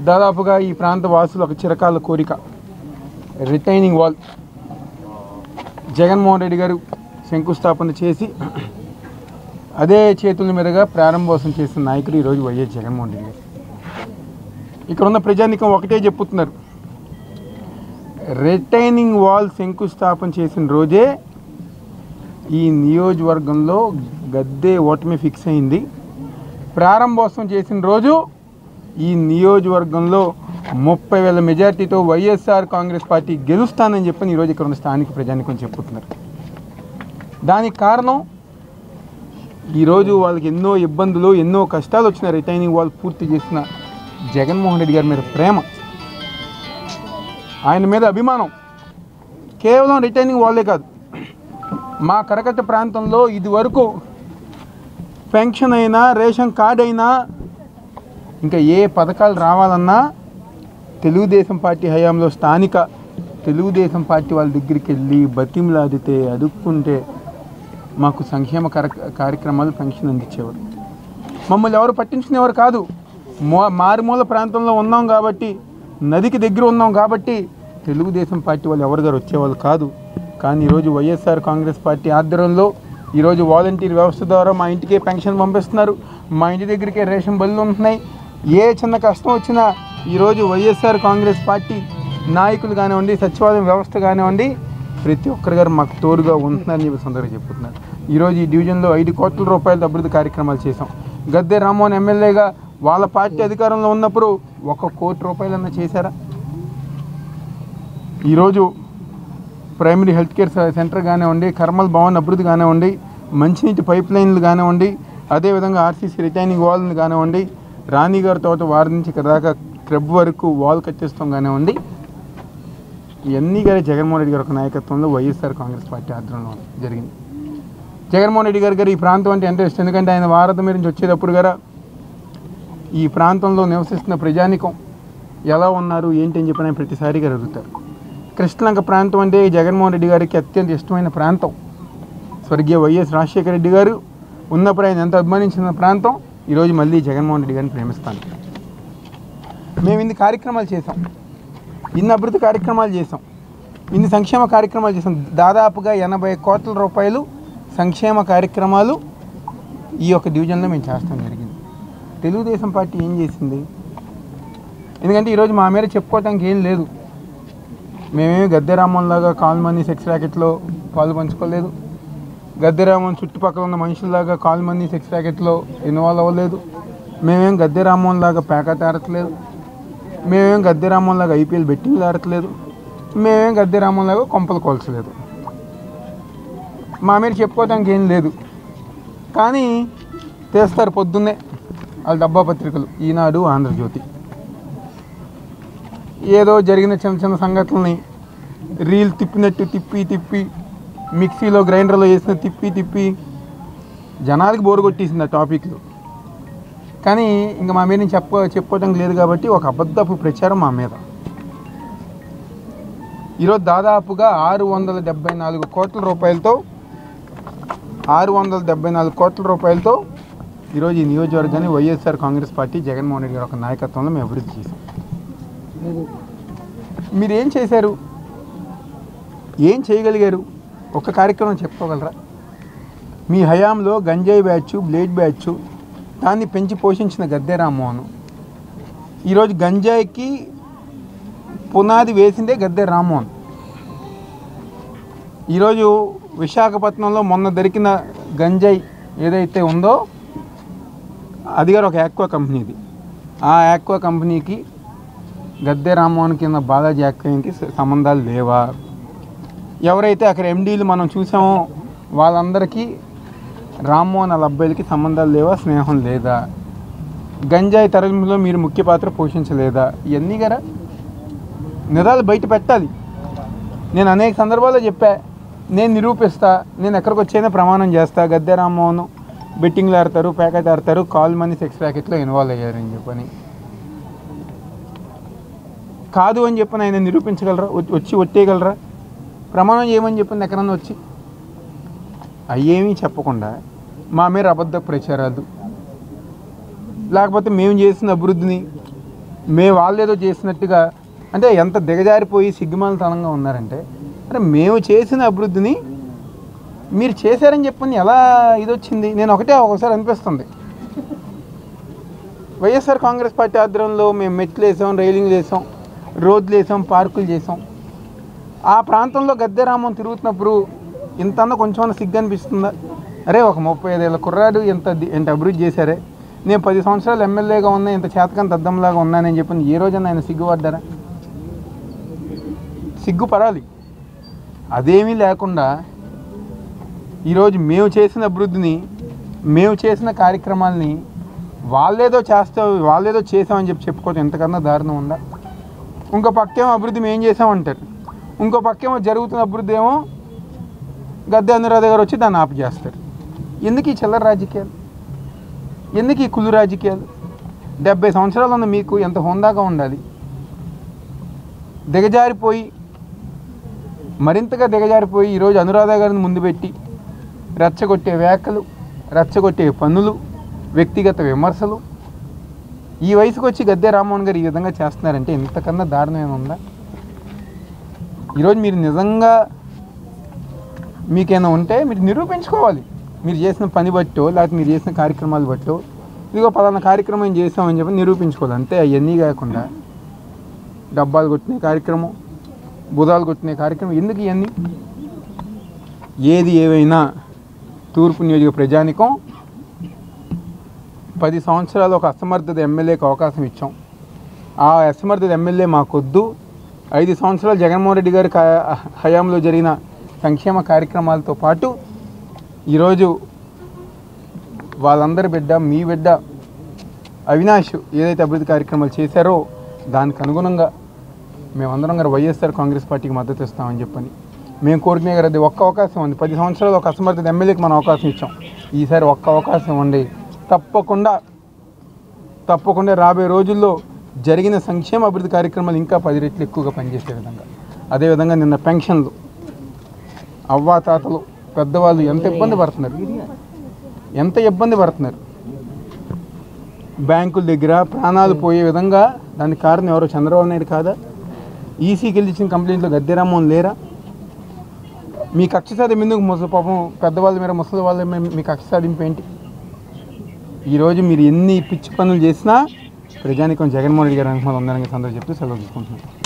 దాదాపుగా ఈ ప్రాంత వాసులు ఒక చిరకాల కోరిక రిటైనింగ్ వాల్ జగన్మోహన్ రెడ్డి గారు శంకుస్థాపన చేసి అదే చేతుల మీదుగా ప్రారంభోత్సవం చేసిన నాయకుడు ఈరోజు వైఎస్ జగన్మోహన్ రెడ్డి గారు. ఇక్కడ ఉన్న ప్రజానికం ఒకటే చెప్పుతున్నారు, రిటైనింగ్ వాల్ శంకుస్థాపన చేసిన రోజే ఈ నియోజకవర్గంలో గద్దె ఓటమి ఫిక్స్ అయింది. ప్రారంభోత్సవం చేసిన రోజు ఈ నియోజకవర్గంలో 30,000 మెజార్టీతో వైఎస్ఆర్ కాంగ్రెస్ పార్టీ గెలుస్తానని చెప్పని ఈరోజు ఇక్కడ ఉన్న స్థానిక ప్రజానికం చెప్పుతున్నారు. దానికి కారణం ఈరోజు వాళ్ళకి ఎన్నో ఇబ్బందులు ఎన్నో కష్టాలు వచ్చిన రిటైనింగ్ వాల్ పూర్తి చేసిన జగన్మోహన్ రెడ్డి గారి మీద ప్రేమ, ఆయన మీద అభిమానం. కేవలం రిటైనింగ్ వాల్లే కాదు, మా కరకట్ట ప్రాంతంలో ఇది వరకు పెన్షన్ అయినా రేషన్ కార్డ్ అయినా ఇంకా ఏ పథకాలు రావాలన్నా తెలుగుదేశం పార్టీ హయాంలో స్థానిక తెలుగుదేశం పార్టీ వాళ్ళ దగ్గరికి వెళ్ళి బతిమలాడితే అడుక్కుంటే మాకు సంక్షేమ కార్యక్రమాలు పెన్షన్ అందించేవారు. మమ్మల్ని ఎవరు పట్టించుకునేవారు కాదు. మారుమూల ప్రాంతంలో ఉన్నాం కాబట్టి, నదికి దగ్గర ఉన్నాం కాబట్టి తెలుగుదేశం పార్టీ వాళ్ళు ఎవరి గారు వచ్చేవాళ్ళు కాదు. కానీ ఈరోజు వైఎస్ఆర్ కాంగ్రెస్ పార్టీ ఆధ్వర్యంలో ఈరోజు వాలంటీర్ వ్యవస్థ ద్వారా మా ఇంటికే పెన్షన్ పంపిస్తున్నారు, మా ఇంటి దగ్గరికే రేషన్ బళ్ళు ఉంటున్నాయి. ఏ చిన్న కష్టం వచ్చినా ఈరోజు వైఎస్ఆర్ కాంగ్రెస్ పార్టీ నాయకులు కానివ్వండి, సచివాలయం వ్యవస్థ కానివ్వండి, ప్రతి ఒక్కరి గారు మాకు తోడుగా ఉంటున్నారని చెప్పి సందర్భంగా చెప్పుతున్నారు. ఈరోజు ఈ డివిజన్లో 5 కోట్ల రూపాయల అభివృద్ధి కార్యక్రమాలు చేశాం. గద్దె రామ్మోహన్ ఎమ్మెల్యేగా వాళ్ళ పార్టీ అధికారంలో ఉన్నప్పుడు 1 కోటి రూపాయలన్నా చేశారా? ఈరోజు ప్రైమరీ హెల్త్ కేర్ సెంటర్ కానివ్వండి, కర్మల్ భవన్ అభివృద్ధి కానివ్వండి, మంచినీటి పైప్ లైన్లు కానివ్వండి, అదేవిధంగా ఆర్సీసీ రిటైనింగ్ వాల్ని కానివ్వండి, రాణిగారి తోట వారి నుంచి ఇక్కడ దాకా క్లబ్ వరకు వాల్ కట్టేస్తాం కానివ్వండి, ఇవన్నీ గారి జగన్మోహన్ రెడ్డి గారి ఒక నాయకత్వంలో వైఎస్ఆర్ కాంగ్రెస్ పార్టీ ఆధ్వర్యంలో జరిగింది. జగన్మోహన్ రెడ్డి గారు ఈ ప్రాంతం అంటే ఎంత ఇష్టం, ఎందుకంటే ఆయన వారధి మీద నుంచి వచ్చేటప్పుడు గారా ఈ ప్రాంతంలో నివసిస్తున్న ప్రజానికం ఎలా ఉన్నారు ఏంటి అని చెప్పి ఆయన ప్రతిసారిగా అడుగుతారు. కృష్ణలంక ప్రాంతం అంటే జగన్మోహన్ రెడ్డి గారికి అత్యంత ఇష్టమైన ప్రాంతం. స్వర్గీయ వైఎస్ రాజశేఖర రెడ్డి గారు ఉన్నప్పుడు ఆయన ఎంత అభిమానించిన ప్రాంతం ఈరోజు మళ్ళీ జగన్మోహన్ రెడ్డి గారిని ప్రేమిస్తాను. మేము ఇన్ని కార్యక్రమాలు చేసాం, ఇన్ని అభివృద్ధి కార్యక్రమాలు చేసాం, ఇన్ని సంక్షేమ కార్యక్రమాలు చేసాం. దాదాపుగా 80 కోట్ల రూపాయలు సంక్షేమ కార్యక్రమాలు ఈ యొక్క డివిజన్లో మేము చేస్తాం జరిగింది. తెలుగుదేశం పార్టీ ఏం చేసింది? ఎందుకంటే ఈరోజు మా మీద చెప్పుకోవటానికి ఏం లేదు. మేమేమి గద్దె రామ్మోహన్ లాగా కాల్ మనీ సెక్స్ ర్యాకెట్లో పాలు పంచుకోలేదు. గద్దె రామ్మోహన్ చుట్టుపక్కల ఉన్న మనుషుల్లాగా కాల్ మనీ సెక్స్ ర్యాకెట్లో ఇన్వాల్వ్ అవ్వలేదు. మేమేం గద్దె రామ్మోహన్ లాగా ప్యాకెట్ ఆడట్లేదు. మేమేం గద్దె రామ్మోహన్ లాగా ఐపీఎల్ బెట్టింగ్లు ఆడట్లేదు. మేమేం గద్దె రామ్మోహన్ లాగా కొంపలు కోల్చలేదు. మా మీద చెప్పుకోవడానికి ఏం లేదు. కానీ తెస్తారు పొద్దున్నే వాళ్ళ డబ్బా పత్రికలు, ఈనాడు, ఆంధ్రజ్యోతి, ఏదో జరిగిన చిన్న చిన్న సంఘటనల్ని రీల్ తిప్పినట్టు తిప్పి మిక్సీలో గ్రైండర్లో వేసిన తిప్పి జనాలకి బోరు కొట్టేసింది ఆ టాపిక్లు. కానీ ఇంకా మా మీద చెప్పుకోవటం లేదు కాబట్టి ఒక అబద్ధపు ప్రచారం మా మీద. ఈరోజు దాదాపుగా 674 కోట్ల రూపాయలతో ఈరోజు ఈ నియోజకవర్గాన్ని వైఎస్ఆర్ కాంగ్రెస్ పార్టీ జగన్మోహన్ రెడ్డి గారి ఒక నాయకత్వంలో మేము అభివృద్ధి చేశాం. మీరు ఏం చేశారు? ఏం చేయగలిగారు? ఒక కార్యక్రమం చెప్పుకోగలరా? మీ హయాంలో గంజాయి బ్యాచ్, బ్లేడ్ బ్యాచ్ దాన్ని పెంచి పోషించిన గద్దె రామ్మోహన్ ఈరోజు గంజాయికి పునాది వేసిందే గద్దె రామ్మోహన్. ఈరోజు విశాఖపట్నంలో మొన్న దొరికిన గంజాయి ఏదైతే ఉందో అది గారు ఒక యాక్వా కంపెనీది. ఆ యాక్వా కంపెనీకి గద్దె రామ్మోహన్ కింద బాలాజీ యాక్వాకి సంబంధాలు లేవా? ఎవరైతే అక్కడ ఎండీలు మనం చూసామో వాళ్ళందరికీ రామ్మోహన్ వాళ్ళ అబ్బాయిలకి సంబంధాలు లేవా, స్నేహం లేదా? గంజాయి తరలింపులో మీరు ముఖ్య పాత్ర పోషించలేదా? ఇవన్నీ కదా నిజాలు బయట పెట్టాలి. నేను అనేక సందర్భాల్లో చెప్పా, నేను నిరూపిస్తా, నేను ఎక్కడికి వచ్చైనా ప్రమాణం చేస్తా, గద్దె రామ్మోహన్ బెట్టింగ్లు ఆడతారు, ప్యాకెట్ ఆడతారు, కాల్ మనీ సెక్స్ ప్యాకెట్లో ఇన్వాల్వ్ అయ్యారని చెప్పని. కాదు అని చెప్పని ఆయన నిరూపించగలరా? వచ్చి ఒట్టేయగలరా? ప్రమాణం చేయమని చెప్పింది ఎక్కడన్నా వచ్చి అయ్యేమీ చెప్పకుండా మా మీద అబద్ధ ప్రచారాలు, లేకపోతే మేము చేసిన అభివృద్ధిని మేము వాళ్ళేదో చేసినట్టుగా అంటే ఎంత దిగజారిపోయి సిగ్గుమాలతనంగా ఉన్నారంటే అంటే మేము చేసిన అభివృద్ధిని మీరు చేశారని చెప్పని ఎలా ఇది వచ్చింది. నేను ఒకసారి అనిపిస్తుంది, వైఎస్ఆర్ కాంగ్రెస్ పార్టీ ఆధ్వర్యంలో మేము మెట్లు వేసాం, రైలింగ్లు వేసాం, రోడ్లు వేసాం, పార్కులు చేసాం. ఆ ప్రాంతంలో గద్దెరామం తిరుగుతున్నప్పుడు ఇంతన్నా కొంచెం సిగ్గు అనిపిస్తుందా? అరే ఒక 35 ఏళ్ళ కుర్రాడు ఎంత అభివృద్ధి చేశారే, నేను 10 సంవత్సరాలు ఎమ్మెల్యేగా ఉన్నా, ఇంత చేతకాని దద్దంలాగా ఉన్నానని చెప్పి ఏ రోజన్నా ఆయన సిగ్గుపడ్డారా? సిగ్గుపడాలి. అదేమీ లేకుండా ఈరోజు మేము చేసిన అభివృద్ధిని, మేము చేసిన కార్యక్రమాలని వాళ్ళేదో చేసామని చెప్పుకోవడం ఎంతకన్నా దారుణం ఉందా? ఇంకో పక్కేమో అభివృద్ధి మేము చేసామంటారు, ఇంకో పక్కేమో జరుగుతున్న అభివృద్ధి ఏమో గద్దె అనురాధ గారు వచ్చి దాన్ని ఆపు చేస్తారు. ఎందుకు ఈ చిల్లర రాజకీయాలు, ఎందుకు ఈ కుళ్ళు రాజకీయాలు? 70 సంవత్సరాలు ఉన్న మీకు ఎంత హోందాగా ఉండాలి. మరింతగా దిగజారిపోయి ఈరోజు అనురాధ గారిని ముందు పెట్టి రెచ్చగొట్టే వ్యాఖ్యలు, రెచ్చగొట్టే పనులు, వ్యక్తిగత విమర్శలు, ఈ వయసుకు వచ్చి గద్దె రామ్మోహన్ గారు ఈ విధంగా చేస్తున్నారంటే ఇంతకన్నా దారుణం ఏముందా? ఈరోజు మీరు నిజంగా మీకేమైనా ఉంటే మీరు నిరూపించుకోవాలి. మీరు చేసిన పని బట్టో లేకపోతే మీరు చేసిన కార్యక్రమాలు బట్టో ఇదిగో పలానా కార్యక్రమం చేసామని చెప్పి నిరూపించుకోవాలి. అంతే. అవన్నీ కాకుండా డబ్బాలు కొట్టిన కార్యక్రమం, బుధాలు కొట్టిన కార్యక్రమం, ఎందుకు ఇవన్నీ? ఏది ఏవైనా తూర్పు నియోజక ప్రజానికం 10 సంవత్సరాలు ఒక అసమర్థత ఎమ్మెల్యేకి అవకాశం ఇచ్చాం. ఆ అసమర్థత ఎమ్మెల్యే మాకొద్దు. 5 సంవత్సరాలు జగన్మోహన్ రెడ్డి గారి హయాంలో జరిగిన సంక్షేమ కార్యక్రమాలతో పాటు ఈరోజు వాళ్ళందరి బిడ్డ, మీ బిడ్డ అవినాష్ ఏదైతే అభివృద్ధి కార్యక్రమాలు చేశారో దానికి అనుగుణంగా మేమందరం గారు వైఎస్ఆర్ కాంగ్రెస్ పార్టీకి మద్దతు ఇస్తామని చెప్పని మేము కోరుకునే గారు. అది ఒక్క అవకాశం ఉంది. 10 సంవత్సరాలు ఒక అసమర్థత ఎమ్మెల్యేకి మనం అవకాశం ఇచ్చాం. ఈసారి ఒక్క అవకాశం ఉండి తప్పకుండా రాబోయే రోజుల్లో జరిగిన సంక్షేమ అభివృద్ధి కార్యక్రమాలు ఇంకా 10 రెట్లు ఎక్కువగా పనిచేసే విధంగా, అదేవిధంగా నిన్న పెన్షన్లు, అవ్వాతాతలు, పెద్దవాళ్ళు ఎంత ఇబ్బంది పడుతున్నారు. బ్యాంకుల దగ్గర ప్రాణాలు పోయే విధంగా దానికి కారణం ఎవరో చంద్రబాబు నాయుడు కాదా? ఈసీకి వెళ్ళి ఇచ్చిన కంప్లైంట్లో గద్దె రామ్మోహన్ లేరా? మీ కక్ష సాధింపు ఎందుకు? పాపం పెద్దవాళ్ళ మీద, ముసలి వాళ్ళ మీద మీ కక్ష సాధింపు ఏంటి? ఈరోజు మీరు ఎన్ని పిచ్చి పనులు చేసినా ప్రజానికం జగన్మోహన్ రెడ్డి గారు అనుభవం ఉందని సందర్భం చెప్తూ సెలవు తీసుకుంటున్నాను.